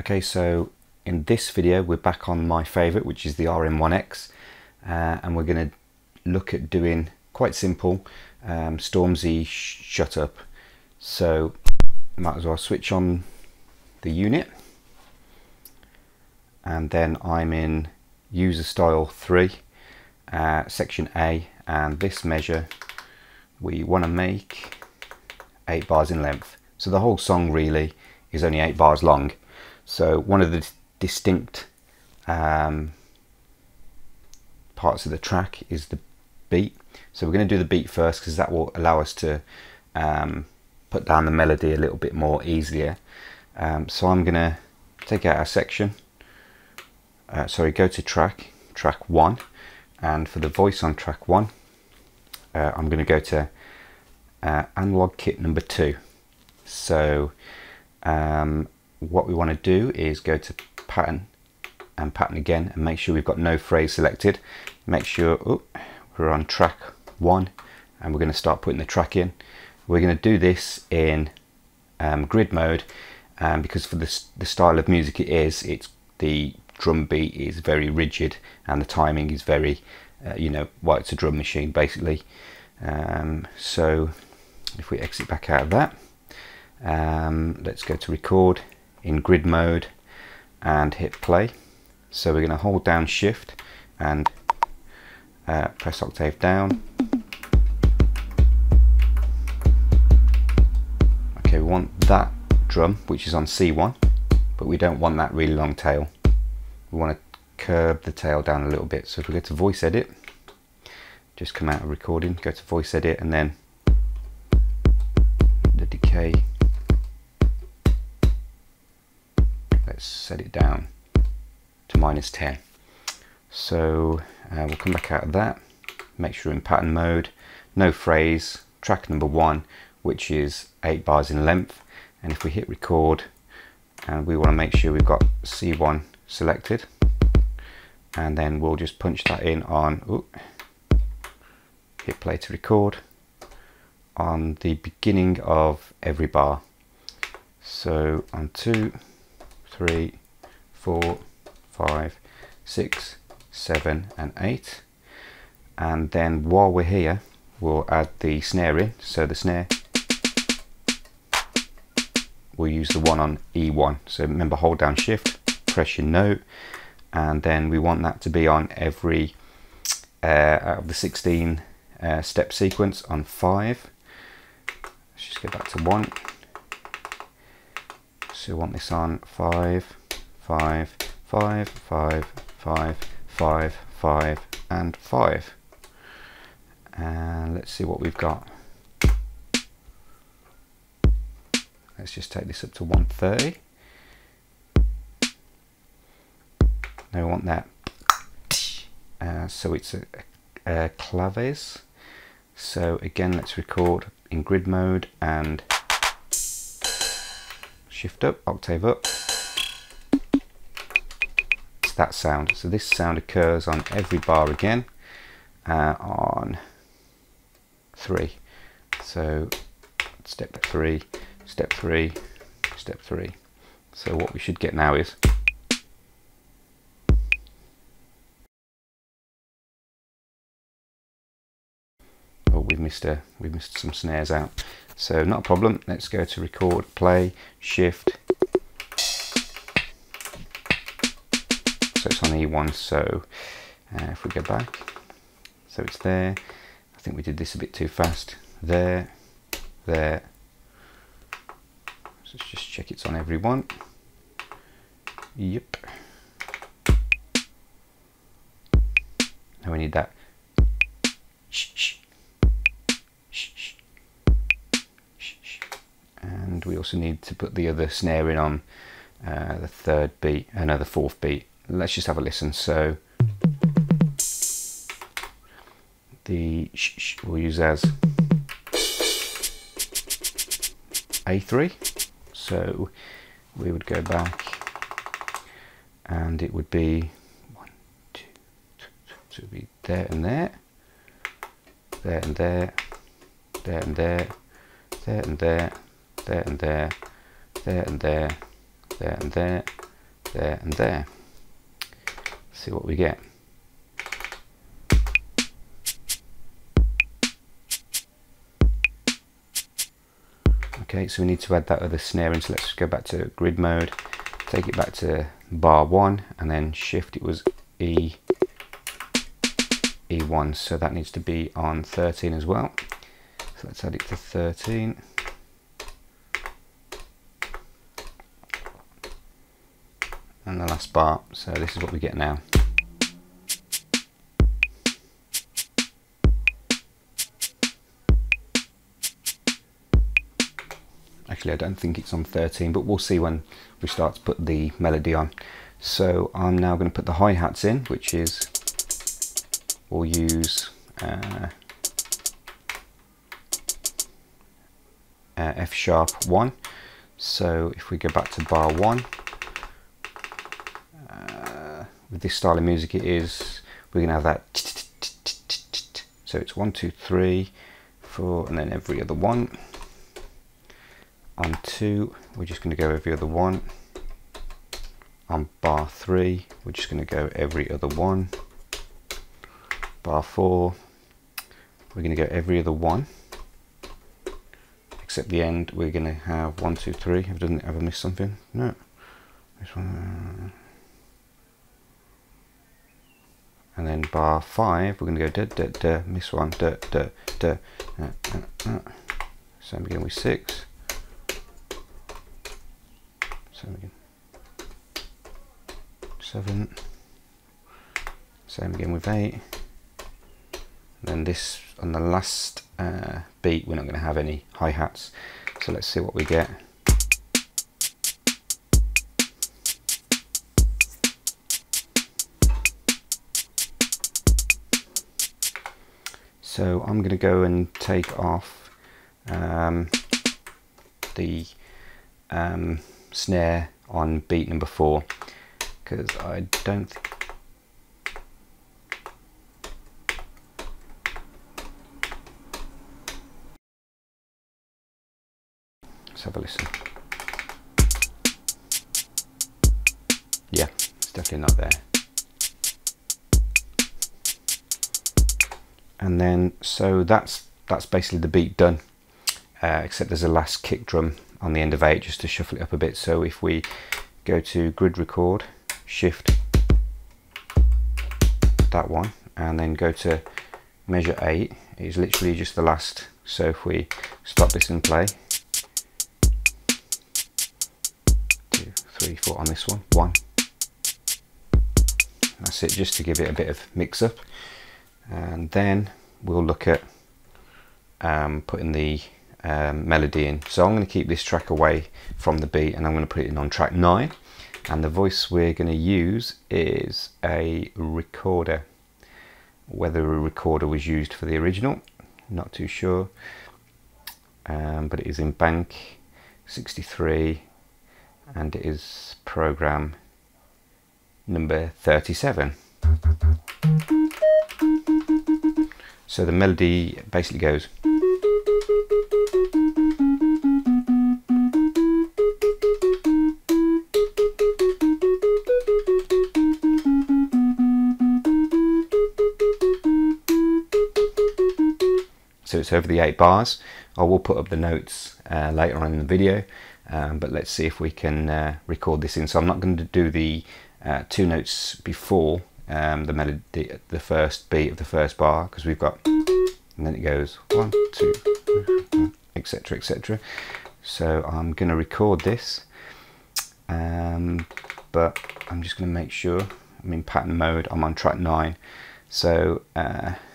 Okay, so in this video we're back on my favourite, which is the RM1x, and we're going to look at doing quite simple Stormzy Shut Up. So might as well switch on the unit, and then I'm in user style 3, section A, and this measure we want to make 8 bars in length. So the whole song really is only 8 bars long. So one of the distinct parts of the track is the beat. So we're going to do the beat first because that will allow us to put down the melody a little bit more easier. So I'm going to take out our section, go to track 1, and for the voice on track 1 I'm going to go to analog kit number 2. So what we want to do is go to pattern and pattern again and make sure we've got no phrase selected. Make sure we're on track 1 and we're going to start putting the track in. We're going to do this in grid mode because for the style of music it's the drum beat is very rigid and the timing is very well, it's a drum machine basically. So if we exit back out of that, let's go to record in grid mode and hit play. So we're going to hold down shift and press octave down. Okay, we want that drum which is on C1, but we don't want that really long tail. We want to curb the tail down a little bit. So if we go to voice edit, just come out of recording, go to voice edit, and then the decay, let's set it down to -10. So we'll come back out of that, make sure in pattern mode, no phrase, track number 1, which is 8 bars in length, and if we hit record, and we want to make sure we've got C1 selected, and then we'll just punch that in on, hit play to record, on the beginning of every bar. So on 2, 3, 4, 5, 6, 7 and 8, and then while we're here we'll add the snare in. So the snare, we'll use the one on E1. So remember, hold down shift, press your note, and then we want that to be on every out of the 16 step sequence on 5. Let's just go back to 1. So we want this on 5, 5, 5, 5, 5, 5, 5 and 5. And let's see what we've got. Let's just take this up to 130. Now we want that. So it's a claves. So again, let's record in grid mode and shift up, octave up. It's that sound. So this sound occurs on every bar again on 3. So step 3, step 3, step 3. So what we should get now is we've missed some snares out, so not a problem. Let's go to record, play, shift. So it's on E1. So if we go back, so it's there. I think we did this a bit too fast. There. So let's just check it's on every one. Yep. Now we need that. And we also need to put the other snare in on the 3rd beat, the 4th beat. Let's just have a listen. So the we'll use as A3. So we would go back and it would be 1, 2, 3, so it would be there and there, there and there, there and there, there and there, there and there, there and there, there and there, there and there. See what we get. Okay, so we need to add that other snare in, so let's go back to grid mode, take it back to bar 1, and then shift, it was E1, so that needs to be on 13 as well. So let's add it to 13. And the last bar, so this is what we get now. Actually, I don't think it's on 13, but we'll see when we start to put the melody on. So I'm now going to put the hi-hats in, which is, we'll use F sharp 1. So if we go back to bar 1, with this style of music it is, we're going to have that, so it's 1, 2, 3, 4, and then every other one. On 2, we're just going to go every other one. On bar 3, we're just going to go every other one. Bar 4, we're going to go every other one. Except the end, we're going to have 1, 2, 3. Have I missed something? No. This one. And then bar 5, we're going to go da da da, miss one, da da da. Same again with 6. Same again. 7. Same again with 8. And then this on the last beat, we're not going to have any hi-hats. So let's see what we get. So I'm going to go and take off the snare on beat number 4, because I don't think let's have a listen. Yeah, it's definitely not there. And then so that's basically the beat done, except there's a last kick drum on the end of 8 just to shuffle it up a bit. So if we go to grid record, shift that one, and then go to measure 8, it's literally just the last. So if we stop this and play, 2, 3, 4 on this one, 1. That's it, just to give it a bit of mix up. And then we'll look at putting the melody in. So I'm going to keep this track away from the beat and I'm going to put it in on track 9, and the voice we're going to use is a recorder. Whether a recorder was used for the original, not too sure, but it is in bank 63 and it is program number 37. So the melody basically goes. So it's over the 8 bars. I will put up the notes later on in the video, but let's see if we can record this in. So I'm not going to do the 2 notes before the melody, the first beat of the first bar, because we've got, and then it goes 1, 2, etc, etc. So I'm going to record this, but I'm just going to make sure I'm in pattern mode. I'm on track 9. So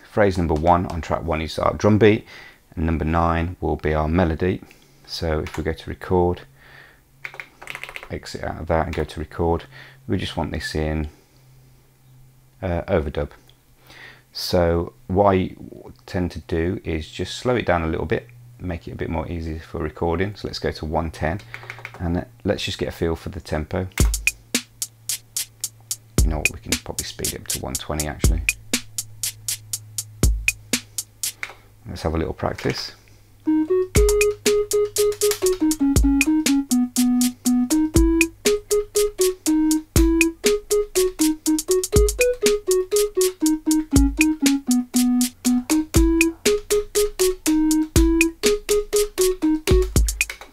phrase number 1 on track 1 is our drum beat, and number 9 will be our melody. So if we go to record, exit out of that and go to record, we just want this in overdub. So what I tend to do is just slow it down a little bit, make it a bit more easy for recording. So let's go to 110 and let's just get a feel for the tempo. You know what, we can probably speed it up to 120 actually. Let's have a little practice.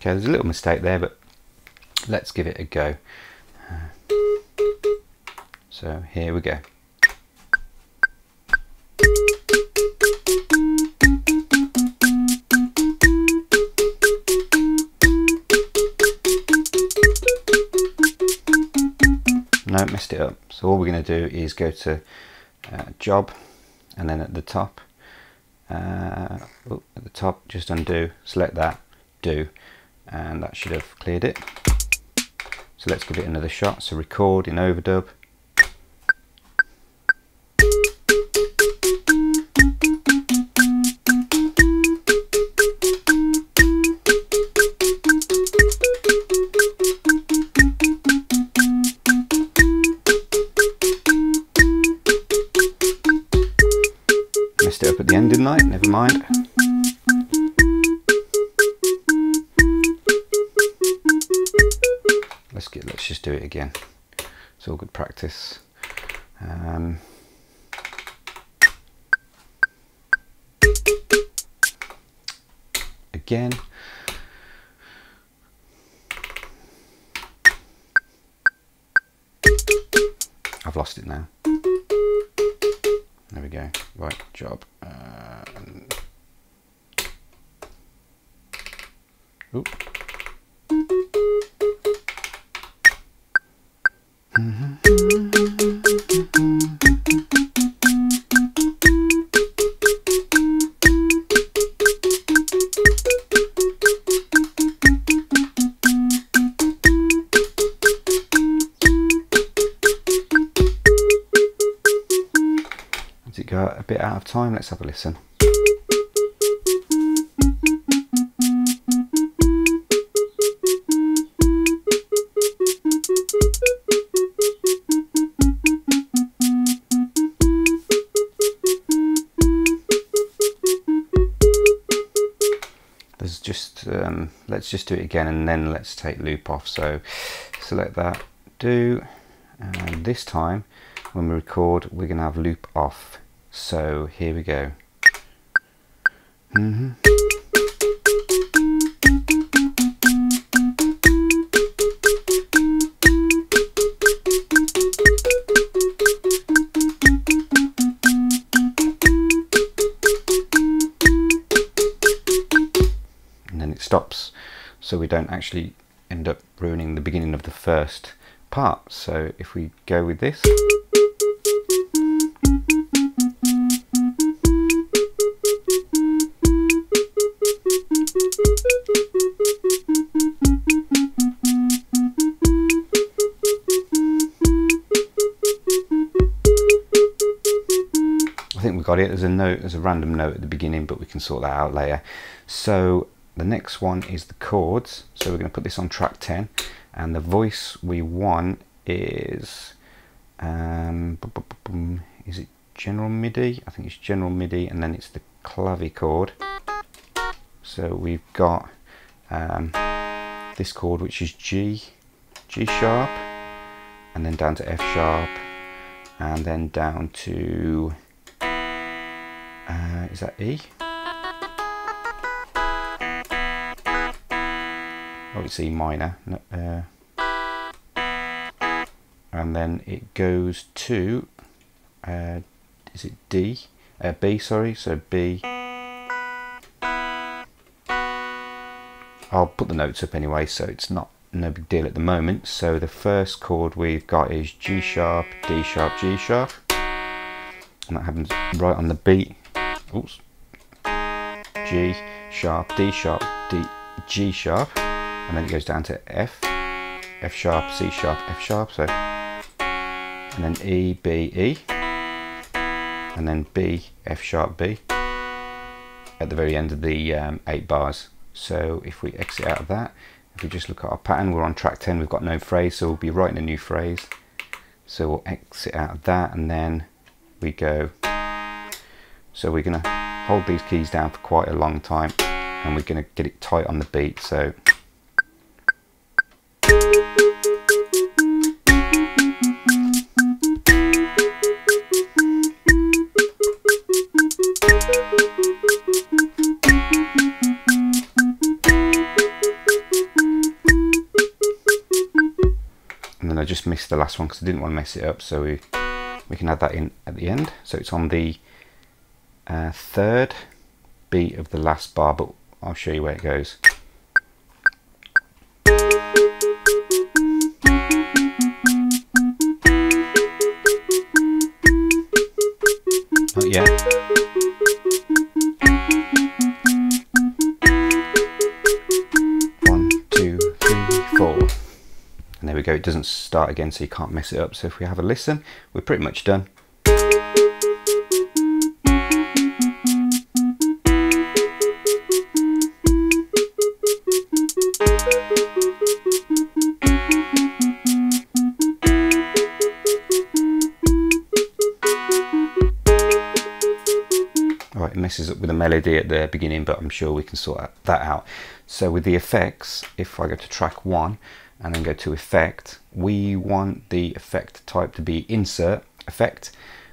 Okay, there's a little mistake there, but let's give it a go. So here we go. No, messed it up. So all we're going to do is go to job, and then at the top, just undo, select that, do, and that should have cleared it. So let's give it another shot. So record in overdub. Messed it up at the end, didn't I? Never mind. Let's just do it again. It's all good practice. Again. I've lost it now. There we go. Right, job. Oop. As it go a bit out of time, let's have a listen. There's just let's just do it again, and then let's take loop off. So select that, do, and this time when we record we're going to have loop off. So here we go. And then it stops, so we don't actually end up ruining the beginning of the first part. So if we go with this, I think we got it. There's a note, there's a random note at the beginning, but we can sort that out later. So the next one is the chords. So we're going to put this on track 10, and the voice we want is is it general MIDI? I think it's general MIDI, and then it's the clavichord. So we've got this chord, which is G sharp, and then down to F sharp, and then down to is that E? Oh, it's E minor. No, and then it goes to is it D? B, sorry. So B. I'll put the notes up anyway, so it's no big deal at the moment. So the first chord we've got is G sharp, D sharp, G sharp, and that happens right on the beat. Oops. G sharp, D sharp, D, G sharp, and then it goes down to F, F sharp, C sharp, F sharp. So, and then E, B, E, and then B, F sharp, B at the very end of the 8 bars. So if we exit out of that, if we just look at our pattern, we're on track 10, we've got no phrase, so we'll be writing a new phrase. So we'll exit out of that, and then we go. So we're going to hold these keys down for quite a long time, and we're going to get it tight on the beat. So just missed the last one because I didn't want to mess it up, so we can add that in at the end. So it's on the third beat of the last bar, but I'll show you where it goes. Not yet. And there we go, it doesn't start again, so you can't mess it up. So if we have a listen, we're pretty much done. Alright, it messes up with the melody at the beginning, but I'm sure we can sort that out. So with the effects, if I go to track 1, and then go to effect, we want the effect type to be insert effect.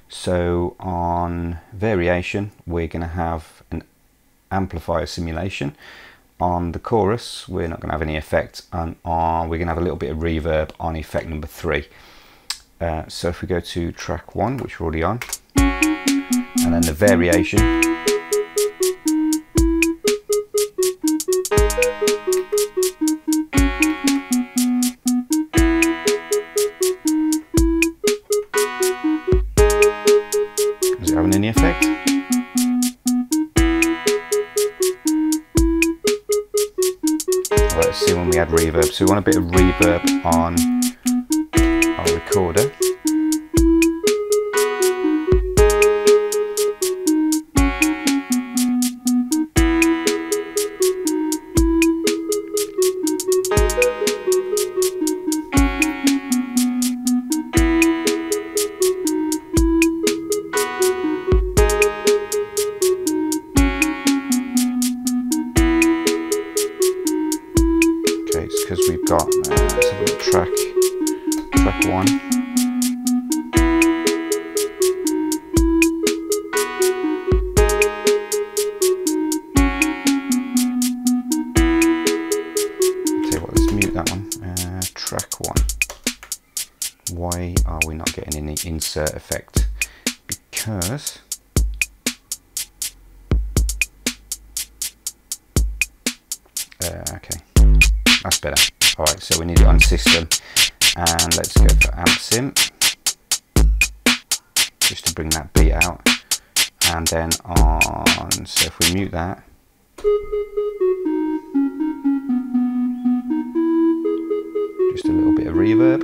So on variation, we're going to have an amplifier simulation. On the chorus, we're not going to have any effect, and we're going to have a little bit of reverb on effect number 3. So if we go to track 1, which we're already on, and then the variation, having any effect? Alright, let's see when we add reverb. So we want a bit of reverb on our recorder. Because we've got let's have a look, track 1. I'll tell you what, let's mute that one. Track 1. Why are we not getting any insert effect? Because okay. That's better. Alright, so we need it on system, and let's go for amp sim, just to bring that beat out, and then on, so if we mute that, just a little bit of reverb,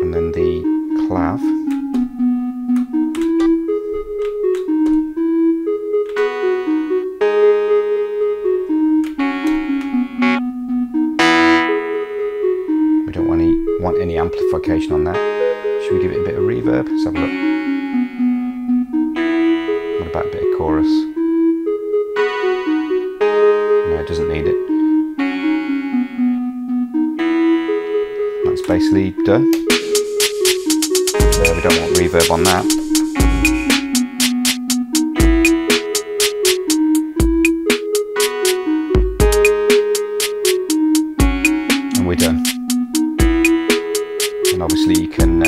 and then the clav, we don't want any amplification on that. Should we give it a bit of reverb? Let's have a look. What about a bit of chorus? No, it doesn't need it. That's basically done. So we don't want reverb on that. And we're done. And obviously you can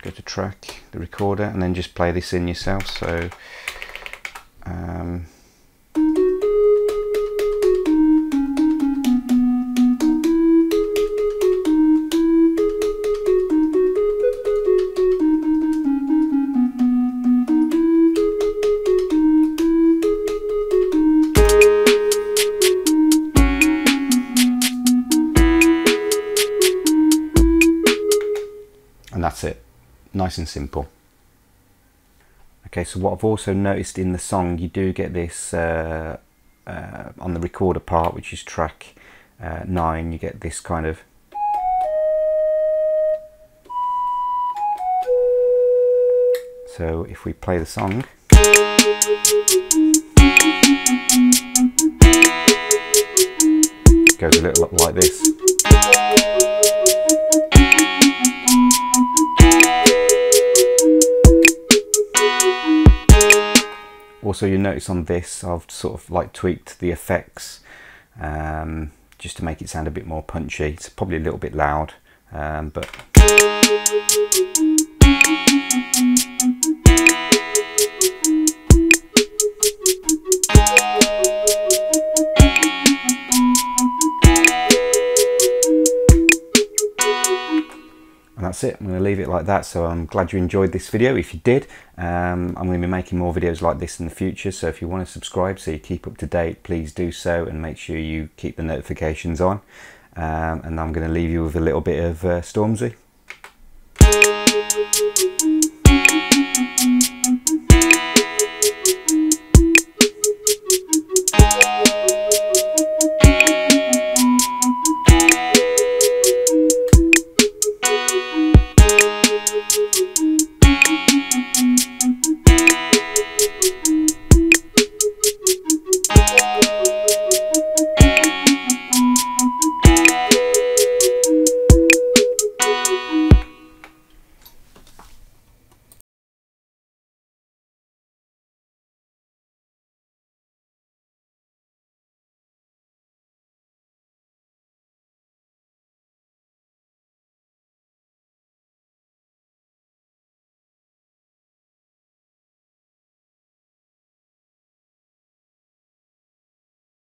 go to track, the recorder, and then just play this in yourself. So and that's it, nice and simple. Okay, so what I've also noticed in the song, you do get this on the recorder part, which is track 9, you get this kind of so if we play the song, it goes a little like this. Also, you notice on this I've sort of like tweaked the effects just to make it sound a bit more punchy. It's probably a little bit loud, but and that's it. I'm going to leave it like that. So I'm glad you enjoyed this video. If you did, I'm going to be making more videos like this in the future. So if you want to subscribe so you keep up to date, please do so, and make sure you keep the notifications on. And I'm going to leave you with a little bit of Stormzy.